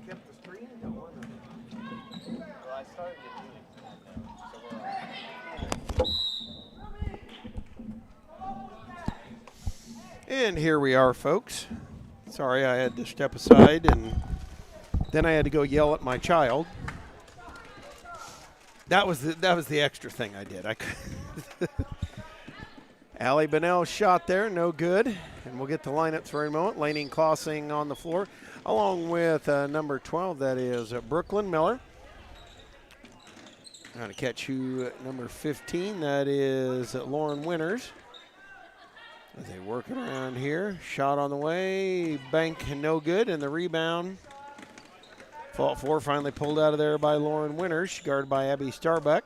kept the stream going. Well, I started to do it. And here we are, folks. Sorry, I had to step aside, and then I had to go yell at my child. That was the extra thing I did. Allie Bunnell shot there, no good. And we'll get the lineups for a moment. Laning Clausing on the floor, along with number 12, that is Brooklyn Miller. Trying to catch who number 15, that is Lauren Winters. As they work it around here. Shot on the way, bank no good, and the rebound. Fault for finally pulled out of there by Lauren Winters, guarded by Abby Starbuck.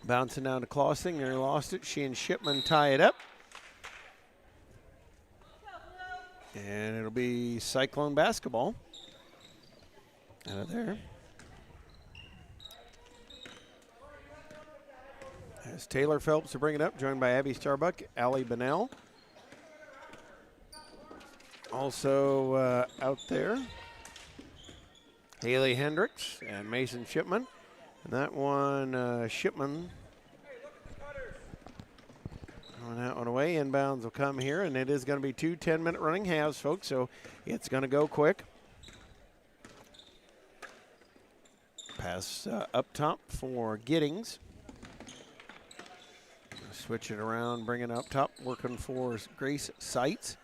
Bouncing down to Clausing, they lost it. She and Shipman tie it up. And it'll be Cyclone basketball out of there. As Taylor Phelps to bring it up, joined by Abby Starbuck, Allie Bunnell. Also out there, Haley Hendricks and Mason Shipman. And that one, Shipman. Throwing that one away. Inbounds will come here, and it is going to be 2 10-minute running halves, folks, so it's going to go quick. Pass up top for Giddings. Switch it around, bring it up top, working for Grace Seitz.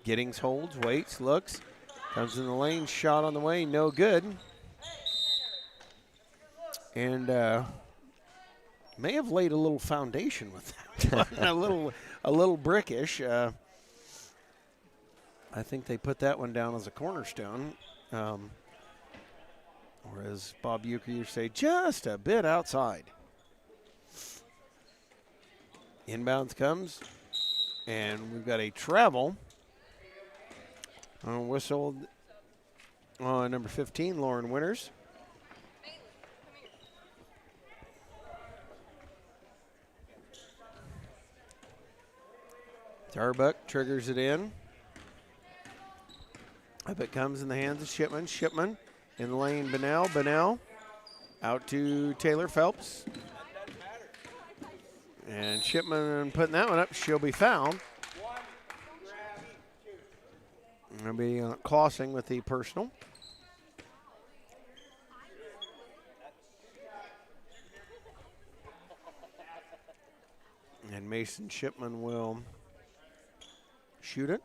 Giddings holds, waits, looks, comes in the lane, shot on the way, no good. And may have laid a little foundation with that one. a little brickish. I think they put that one down as a cornerstone. Or as Bob Euchre used to say, just a bit outside. Inbounds comes, and we've got a travel. Whistled on number 15, Lauren Winters. Starbuck triggers it in. Up it comes in the hands of Shipman. Shipman in the lane, Bunnell. Bunnell out to Taylor Phelps. And Shipman putting that one up. She'll be fouled. It'll be Clausing with the personal. And Mason Shipman will shoot it.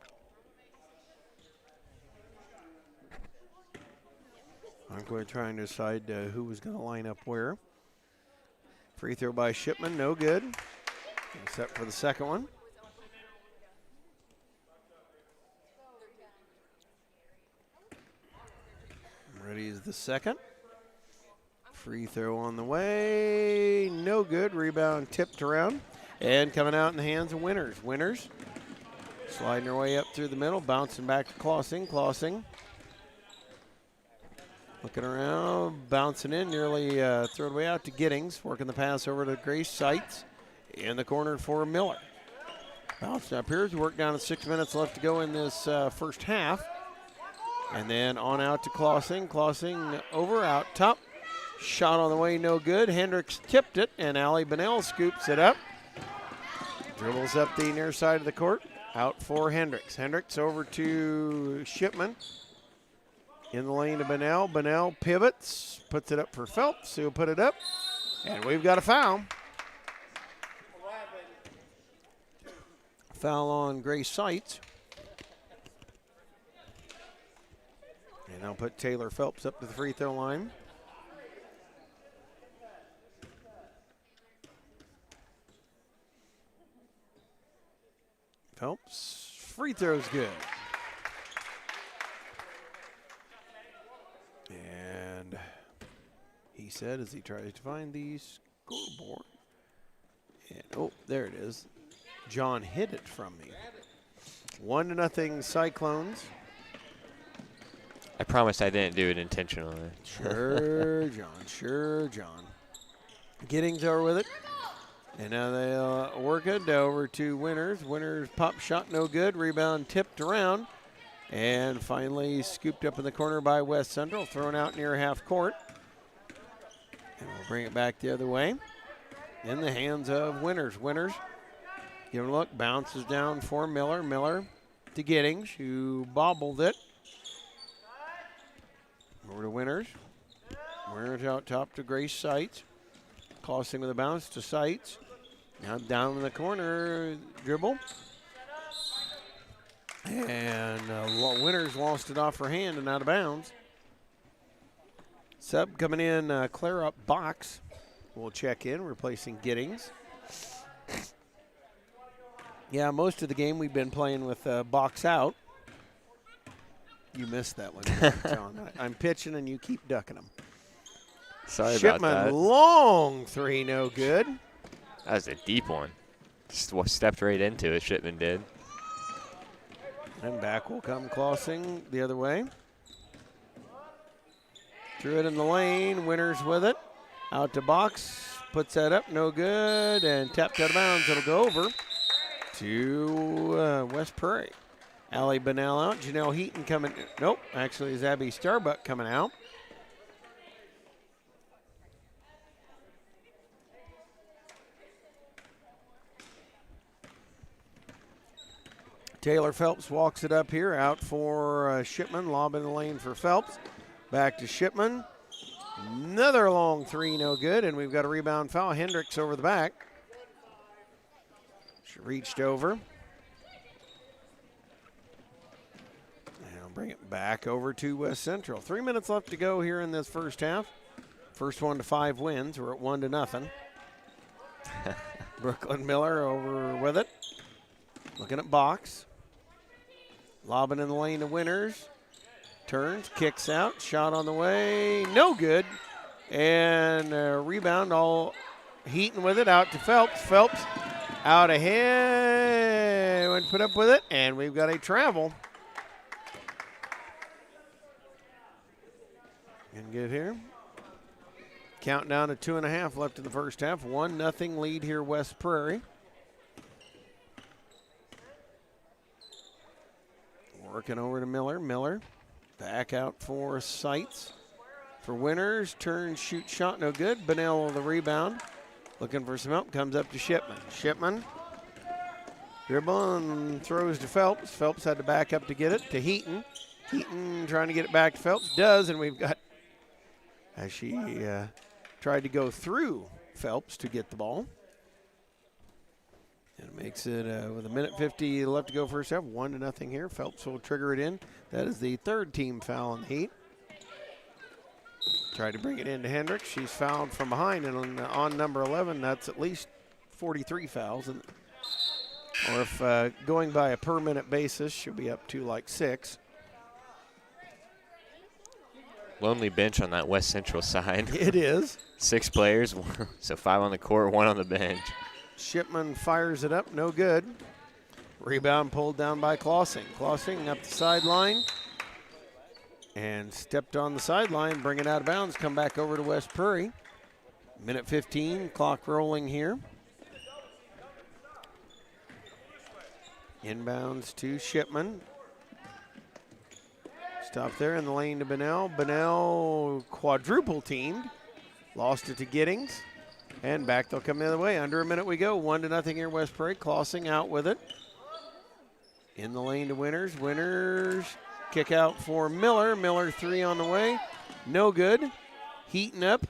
I'm going to try and decide who was going to line up where. Free throw by Shipman, no good. Except for the second one. Ready is the second. Free throw on the way, no good. Rebound tipped around. And coming out in the hands of Winters. Winters sliding her way up through the middle, bouncing back to Clausing. Clausing looking around, bouncing in, nearly thrown way out to Giddings, working the pass over to Grace Seitz in the corner for Miller. Bounce up here, work down to 6 minutes left to go in this first half. And then on out to Clausing. Clausing over, out top. Shot on the way, no good. Hendricks tipped it, and Allie Bunnell scoops it up. Dribbles up the near side of the court. Out for Hendricks. Hendricks over to Shipman. In the lane to Bunnell. Bunnell pivots, puts it up for Phelps. He'll put it up, and we've got a foul. Foul on Grace Seitz. And I'll put Taylor Phelps up to the free throw line. Phelps, free throw's good. And he said as he tries to find the scoreboard. And, oh, there it is. John hid it from me. 1-0 Cyclones. I promised I didn't do it intentionally. Sure, John. Sure, John. Giddings over with it. And now they work it over to Winters. Winters pop shot no good. Rebound tipped around. And finally scooped up in the corner by West Central, thrown out near half court. And we'll bring it back the other way. In the hands of Winters. Winters, give it a look, bounces down for Miller. Miller to Giddings, who bobbled it. Over to Winters. Winters out top to Grace Seitz. Crossing with a bounce to Seitz. Now down in the corner, dribble. And Winters lost it off her hand and out of bounds. Sub coming in, Clara Box will check in, replacing Giddings. Yeah, most of the game we've been playing with Box out. You missed that one, John. I'm pitching and you keep ducking them. Sorry Shipman, about that. Long three, no good. That was a deep one. Just stepped right into it, Shipman did. And back will come Clausing the other way. Threw it in the lane, Winters with it. Out to Box, puts that up, no good, and tapped out of bounds. It'll go over to West Prairie. Allie Bunnell out, Janelle Heaton coming, nope, actually is Abby Starbuck coming out. Taylor Phelps walks it up here, out for Shipman, lob in the lane for Phelps. Back to Shipman. Another long three, no good, and we've got a rebound foul. Hendricks over the back. She reached over. And I'll bring it back over to West Central. 3 minutes left to go here in this first half. First 1 to 5 wins. We're at 1-0. Brooklyn Miller over with it. Looking at Box. Lobbing in the lane to Winters. Turns, kicks out, shot on the way, no good. And rebound, all Heaton with it, out to Phelps. Phelps out ahead, went put up with it, and we've got a travel. And get here. Count down to 2.5 left in the first half. 1-0 lead here, West Prairie. Working over to Miller. Miller back out for Seitz. For Winters, turn, shoot, shot, no good. Bunnell the rebound. Looking for some help, comes up to Shipman. Shipman, dribble and throws to Phelps. Phelps had to back up to get it to Heaton. Heaton trying to get it back to Phelps, does, and we've got, as she tried to go through Phelps to get the ball. And it makes it with 1:50 left to go first half, 1-0 here. Phelps will trigger it in. That is the third team foul in the heat. Tried to bring it into Hendricks. She's fouled from behind, and on number 11, that's at least 43 fouls. And, or if going by a per minute basis, she'll be up to like 6. Lonely bench on that West Central side. It is. 6 players, so 5 on the court, 1 on the bench. Shipman fires it up, no good. Rebound pulled down by Clausing. Clausing up the sideline and stepped on the sideline, bring it out of bounds, come back over to West Prairie. 1:15, clock rolling here. Inbounds to Shipman. Stop there in the lane to Bunnell. Bunnell quadruple teamed. Lost it to Giddings. And back they'll come the other way. Under a minute we go. 1-0 here, West Prairie. Clausing out with it. In the lane to Winters. Winters kick out for Miller. Miller three on the way. No good. Heating up.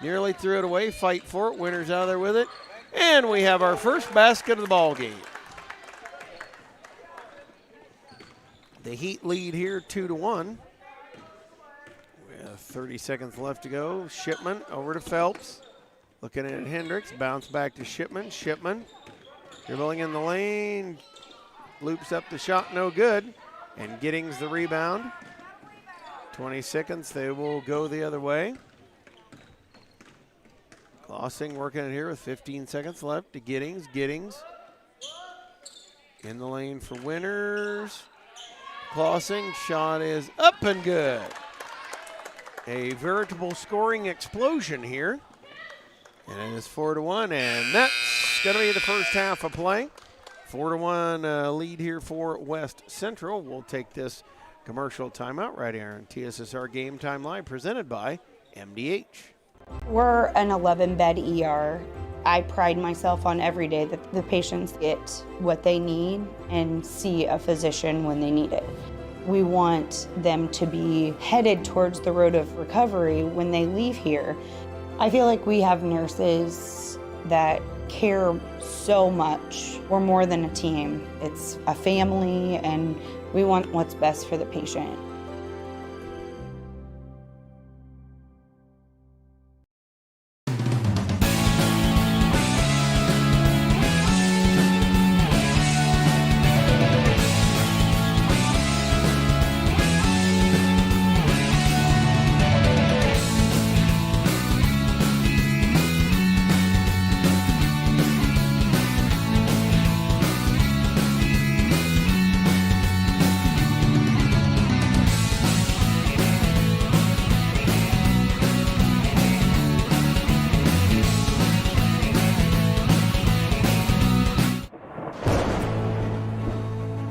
Nearly threw it away. Fight for it. Winters out there with it. And we have our first basket of the ball game. The Heat lead here 2-1. We have 30 seconds left to go. Shipman over to Phelps. Looking at Hendricks, bounce back to Shipman. Shipman dribbling in the lane, loops up the shot, no good. And Giddings the rebound. 20 seconds, they will go the other way. Clausing working it here with 15 seconds left to Giddings. Giddings in the lane for Winters. Clausing, shot is up and good. A veritable scoring explosion here. And it is 4-1, and that's going to be the first half of play. 4-1 lead here for West Central. We'll take this commercial timeout right here on TSSR Game Time Live, presented by MDH. We're an 11-bed ER. I pride myself on every day that the patients get what they need and see a physician when they need it. We want them to be headed towards the road of recovery when they leave here. I feel like we have nurses that care so much. We're more than a team. It's a family, and we want what's best for the patient.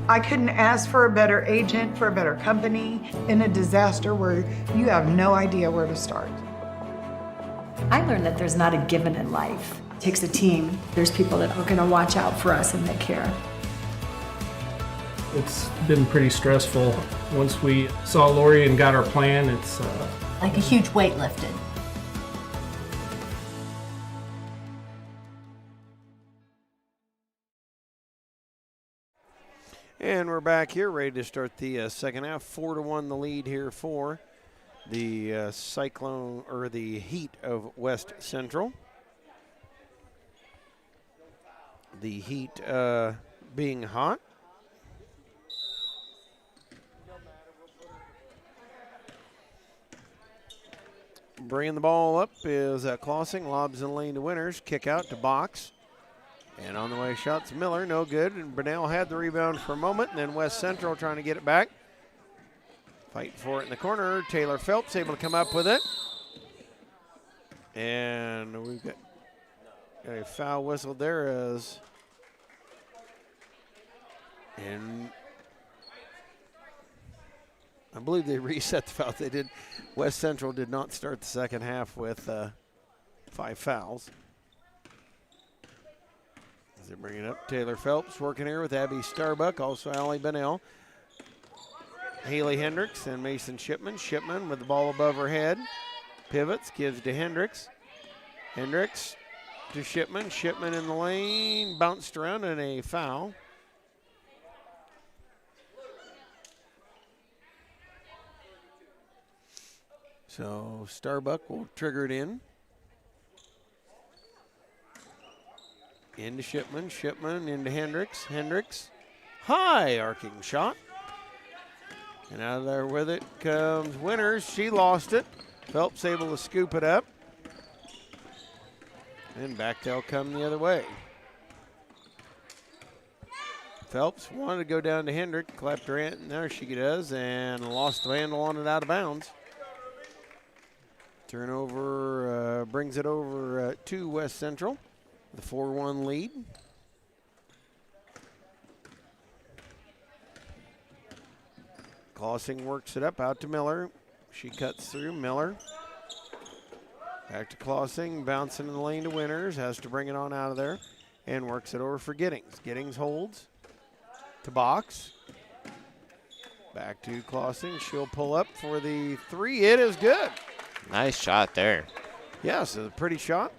I couldn't ask for a better agent, for a better company in a disaster where you have no idea where to start. I learned that there's not a given in life. It takes a team. There's people that are gonna watch out for us and that care. It's been pretty stressful. Once we saw Lori and got our plan, it's like a huge weight lifted. And we're back here, ready to start the second half. 4-1 the lead here for the Cyclone, or the Heat of West Central. The Heat being hot. Bringing the ball up is Clausing, lobs in the lane to Winners, kick out to Box. And on the way, shots Miller, no good. And Bushnell had the rebound for a moment, and then West Central trying to get it back. Fighting for it in the corner. Taylor Phelps able to come up with it. And we've got a foul whistle there as. And I believe they reset the foul. They did. West Central did not start the second half with 5 fouls. As they bring it up, Taylor Phelps working here with Abby Starbuck, also Allie Bushnell. Haley Hendricks and Mason Shipman. Shipman with the ball above her head. Pivots, gives to Hendricks. Hendricks to Shipman. Shipman in the lane, bounced around, and a foul. So Starbuck will trigger it in. Into Shipman, Shipman into Hendricks, Hendricks, high arcing shot. And out of there with it comes Winners. She lost it. Phelps able to scoop it up. And back they'll come the other way. Phelps wanted to go down to Hendrick, clapped her in, and there she does, and lost the handle on it out of bounds. Turnover brings it over to West Central. The 4-1 lead. Clausing works it up out to Miller. She cuts through. Miller. Back to Clausing, bouncing in the lane to Winners. Has to bring it on out of there and works it over for Giddings. Giddings holds to Box. Back to Clausing. She'll pull up for the 3. It is good. Nice shot there. Yes, a pretty shot.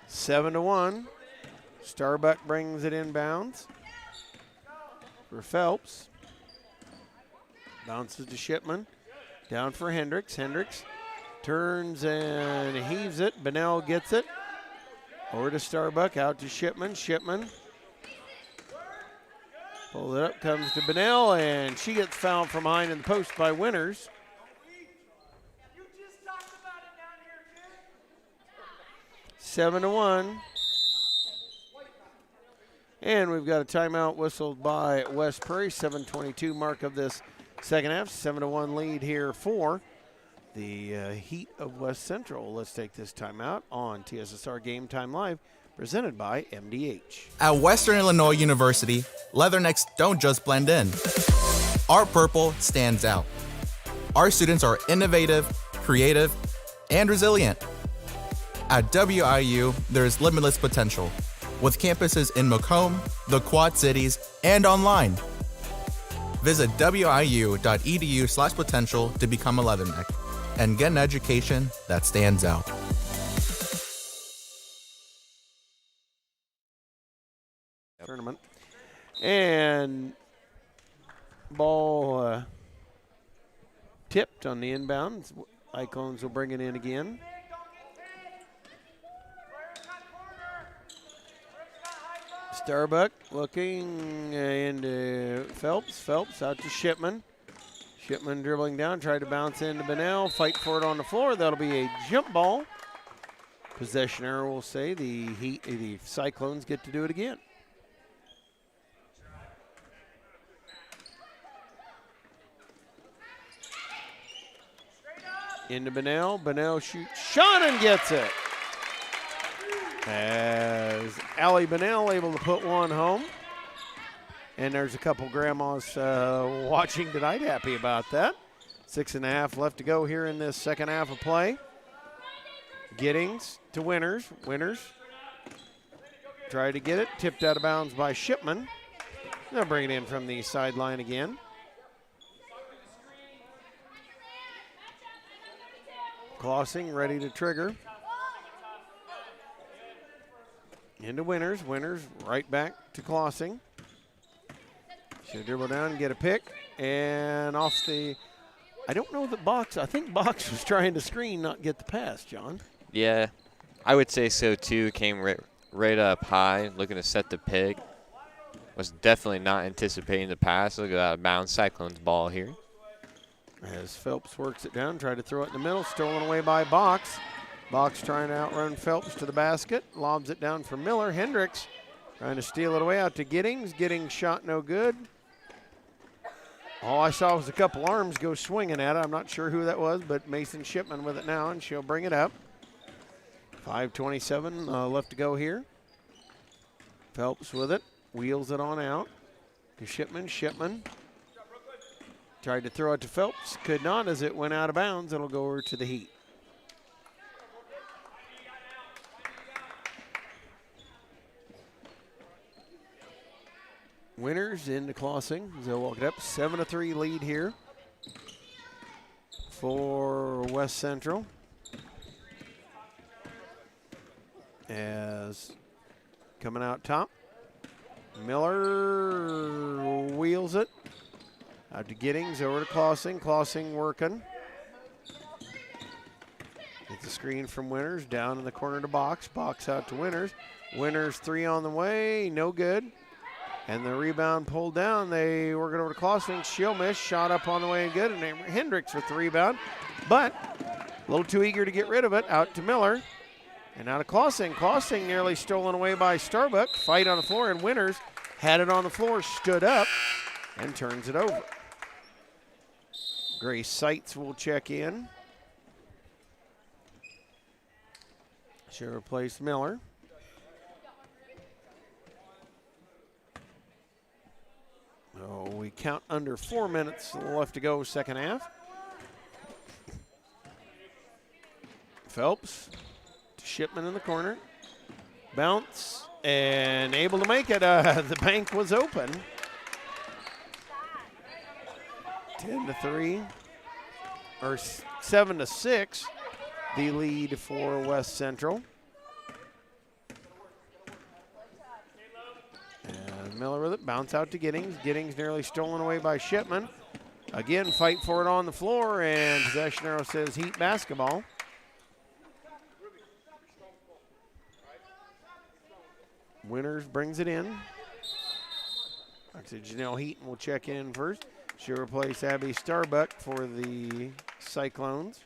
7-1. Starbuck brings it inbounds for Phelps. Bounces to Shipman. Down for Hendricks. Hendricks turns and heaves it. Bushnell gets it. Over to Starbuck. Out to Shipman. Shipman pulls it up. Comes to Bushnell, and she gets fouled from behind in the post by Winners. 7-1. And we've got a timeout whistled by West Prairie. 7:22 mark of this second half. 7-1 lead here for the Heat of West Central. Let's take this timeout on TSSR Game Time Live, presented by MDH. At Western Illinois University, leathernecks don't just blend in. Our purple stands out. Our students are innovative, creative, and resilient. At WIU, there is limitless potential, with campuses in Macomb, the Quad Cities, and online. Visit wiu.edu/potential to become a leatherneck and get an education that stands out. Tournament. And ball tipped on the inbounds. Cyclones will bring it in again. Starbuck looking into Phelps. Phelps out to Shipman. Shipman dribbling down, tried to bounce into Bunnell. Fight for it on the floor. That'll be a jump ball. Possession error will say the Cyclones get to do it again. Into Bunnell. Bunnell shoots. Shot and gets it. As Allie Bunnell able to put one home. And there's a couple grandmas watching tonight happy about that. 6.5 left to go here in this second half of play. Giddings to Winters. Winters tried to get it. Tipped out of bounds by Shipman. They'll bring it in from the sideline again. Clausing ready to trigger. Into Winters. Winters right back to Clausing. She'll dribble down and get a pick. And off the, I don't know that Box, I think Box was trying to screen, not get the pass, John. Yeah, I would say so too. Came right up high, looking to set the pick. Was definitely not anticipating the pass. Look at that bounce Cyclones ball here. As Phelps works it down, tried to throw it in the middle, stolen away by Box. Box trying to outrun Phelps to the basket, lobs it down for Miller. Hendricks trying to steal it away out to Giddings. Giddings shot no good. All I saw was a couple arms go swinging at it. I'm not sure who that was, but Mason Shipman with it now, and she'll bring it up. 5:27 left to go here. Phelps with it, wheels it on out to Shipman. Shipman tried to throw it to Phelps, could not as it went out of bounds. It'll go over to the Heat. Winters into Clausing. They'll walk it up. 7-3 lead here for West Central. As coming out top, Miller wheels it out to Giddings, over to Clausing. Clausing working. Gets the screen from Winters, down in the corner to Box. Box out to Winters. Winters three on the way, no good. And the rebound pulled down. They work it over to Clausing. She'll miss. Shot up on the way and good. And Hendricks with the rebound. But a little too eager to get rid of it. Out to Miller. And out of Clausing. Clausing nearly stolen away by Starbuck. Fight on the floor. And Winters had it on the floor. Stood up and turns it over. Grace Seitz will check in. She'll replace Miller. So we count under 4 minutes left to go, second half. Phelps to Shipman in the corner. Bounce and able to make it. The bank was open. 10-3 or 7-6. The lead for West Central. And Miller with it, bounce out to Giddings. Giddings nearly stolen away by Shipman. Again, fight for it on the floor, and possession arrow says Heat basketball. Winters brings it in. Actually, Janelle Heaton will check in first. She'll replace Abby Starbuck for the Cyclones.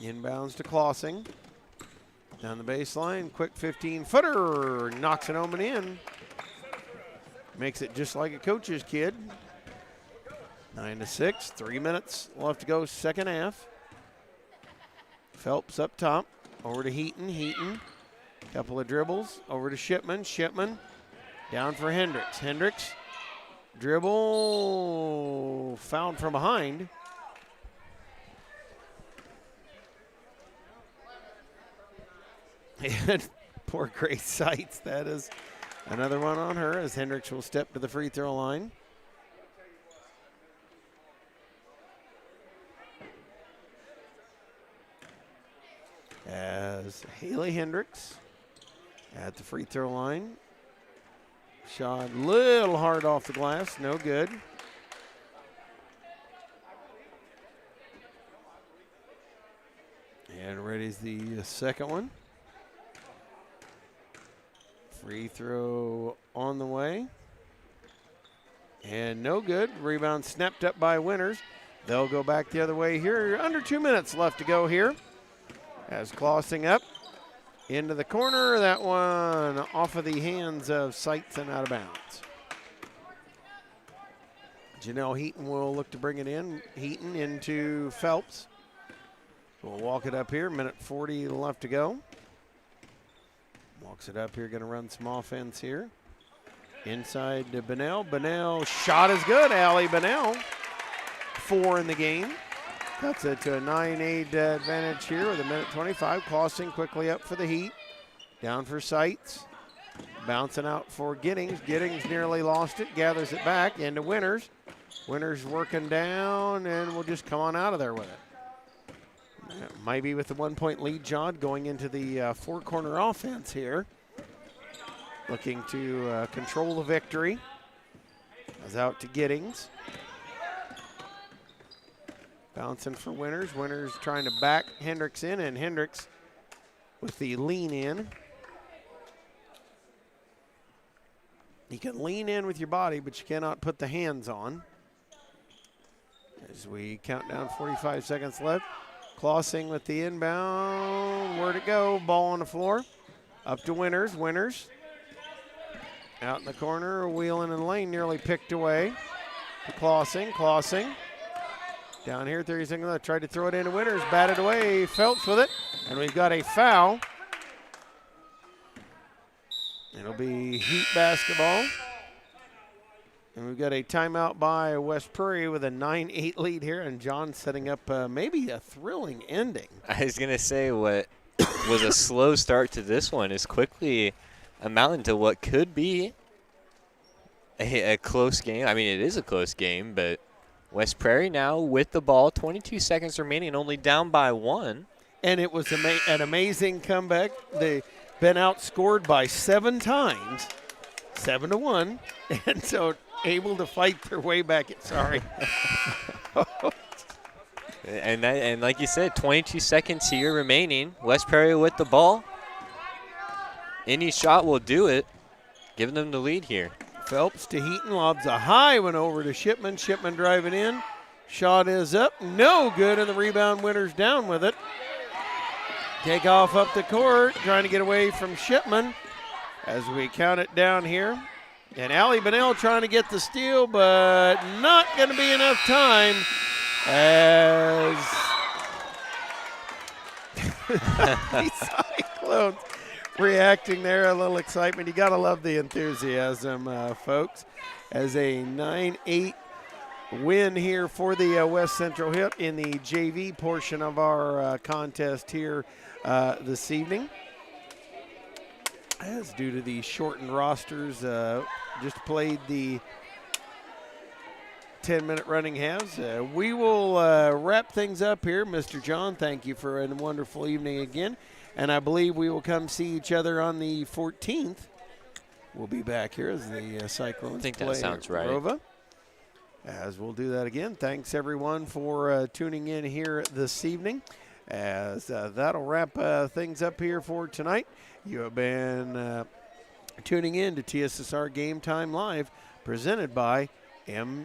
Inbounds to Clausing. Down the baseline, quick 15-footer, knocks it home and in. Makes it just like a coach's kid. 9-6, 3 minutes left to go, second half. Phelps up top, over to Heaton. Couple of dribbles, over to Shipman. Down for Hendricks. Dribble, fouled from behind. And poor Grace Seitz, that is another one on her as Hendricks will step to the free throw line. As Haley Hendricks at the free throw line. Shot a little hard off the glass, no good. And ready's the second one. Free throw on the way. And no good. Rebound snapped up by Winters. They'll go back the other way here. Under 2 minutes left to go here. As Clausing up into the corner. That one off of the hands of Seitz and out of bounds. Janelle Heaton will look to bring it in. Heaton into Phelps. We'll walk it up here. Minute 40 left to go. Walks it up here. Going to run some offense here. Inside to Bunnell. Bunnell shot is good. Allie Bunnell. 4 in the game. Cuts it to a 9-8 advantage here with a minute 25. Clausing quickly up for the Heat. Down for Seitz. Bouncing out for Giddings. Giddings nearly lost it. Gathers it back into Winters. Winters working down and will just come on out of there with it. Maybe with the 1 point lead, John, going into the four-corner offense here. Looking to control the victory. As out to Giddings. Bouncing for Winters. Winters trying to back Hendricks in, and Hendricks with the lean in. You can lean in with your body, but you cannot put the hands on. As we count down 45 seconds left. Clausing with the inbound. Where'd it go? Ball on the floor. Up to Winters. Winters out in the corner. Wheeling in the lane, nearly picked away. To Clausing. Clausing. Down here, 30 seconds left. Tried to throw it into Winters. Batted away. Phelps with it. And we've got a foul. It'll be Heat basketball. And we've got a timeout by West Prairie with a 9-8 lead here. And John setting up maybe a thrilling ending. I was going to say what was a slow start to this one is quickly amounting to what could be a close game. I mean, it is a close game, but West Prairie now with the ball, 22 seconds remaining, only down by 1. And it was an amazing comeback. They've been outscored by 7 times, 7-1, and so able to fight their way back. And like you said, 22 seconds here remaining. West Prairie with the ball. Any shot will do it, giving them the lead here. Phelps to Heaton, lobs a high one over to Shipman. Shipman driving in. Shot is up, no good, and the rebound. Winters down with it. Take off up the court, trying to get away from Shipman as we count it down here. And Allie Bunnell trying to get the steal, but not going to be enough time as the Cyclones reacting there, a little excitement. You got to love the enthusiasm, folks, as a 9-8 win here for the West Central Hit in the JV portion of our contest here this evening. As due to the shortened rosters, just played the 10-minute running halves. We will wrap things up here. Mr. John, thank you for a wonderful evening again. And I believe we will come see each other on the 14th. We'll be back here as the Cyclones I think play that sounds right. Rova. As we'll do that again. Thanks, everyone, for tuning in here this evening. As that'll wrap things up here for tonight. You have been tuning in to TSSR Game Time Live, presented by MDH.